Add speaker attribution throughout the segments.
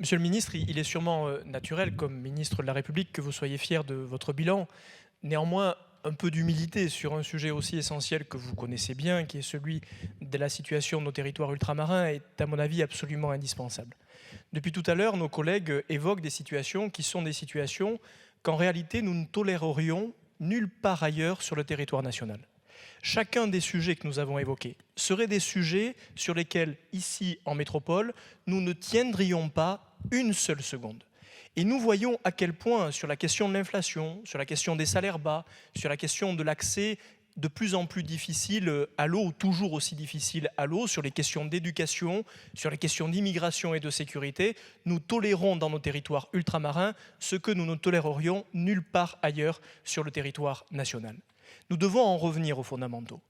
Speaker 1: Monsieur le ministre, il est sûrement naturel, comme ministre de la République, que vous soyez fier de votre bilan. Néanmoins, un peu d'humilité sur un sujet aussi essentiel que vous connaissez bien, qui est celui de la situation de nos territoires ultramarins, est à mon avis absolument indispensable. Depuis tout à l'heure, nos collègues évoquent des situations qui sont des situations qu'en réalité nous ne tolérerions nulle part ailleurs sur le territoire national. Chacun des sujets que nous avons évoqués seraient des sujets sur lesquels, ici en métropole, nous ne tiendrions pas une seule seconde. Et nous voyons à quel point, sur la question de l'inflation, sur la question des salaires bas, sur la question de l'accès de plus en plus difficile à l'eau, ou toujours aussi difficile à l'eau, sur les questions d'éducation, sur les questions d'immigration et de sécurité, nous tolérons dans nos territoires ultramarins ce que nous ne tolérerions nulle part ailleurs sur le territoire national. Nous devons en revenir aux fondamentaux.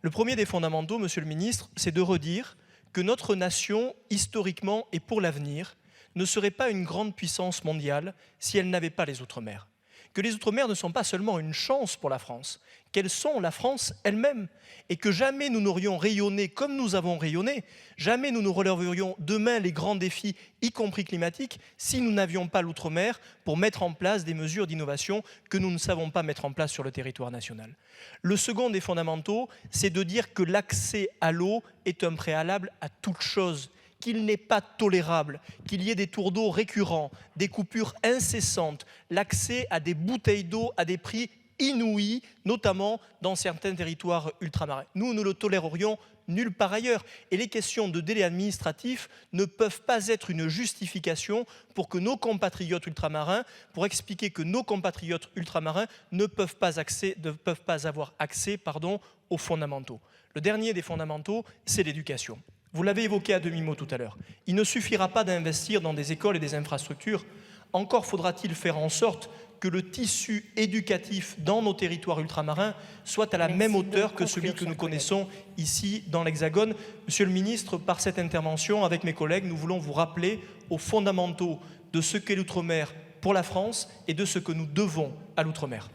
Speaker 1: Le premier des fondamentaux, Monsieur le ministre, c'est de redire que notre nation, historiquement et pour l'avenir, ne serait pas une grande puissance mondiale si elle n'avait pas les Outre-mer. Que les Outre-mer ne sont pas seulement une chance pour la France, qu'elles sont la France elle-même, et que jamais nous n'aurions rayonné comme nous avons rayonné, jamais nous nous relèverions demain les grands défis, y compris climatiques, si nous n'avions pas l'Outre-mer pour mettre en place des mesures d'innovation que nous ne savons pas mettre en place sur le territoire national. Le second des fondamentaux, c'est de dire que l'accès à l'eau est un préalable à toute chose, qu'il n'est pas tolérable qu'il y ait des tours d'eau récurrents, des coupures incessantes, l'accès à des bouteilles d'eau à des prix inouïs, notamment dans certains territoires ultramarins. Nous ne le tolérerions nulle part ailleurs. Et les questions de délai administratif ne peuvent pas être une justification pour que nos compatriotes ultramarins, pour expliquer que nos compatriotes ultramarins ne peuvent pas avoir accès aux fondamentaux. Le dernier des fondamentaux, c'est l'éducation. Vous l'avez évoqué à demi-mot tout à l'heure. Il ne suffira pas d'investir dans des écoles et des infrastructures. Encore faudra-t-il faire en sorte que le tissu éducatif dans nos territoires ultramarins soit à la même hauteur que celui que nous connaissons ici dans l'Hexagone. Monsieur le ministre, par cette intervention, avec mes collègues, nous voulons vous rappeler aux fondamentaux de ce qu'est l'outre-mer pour la France et de ce que nous devons à l'outre-mer.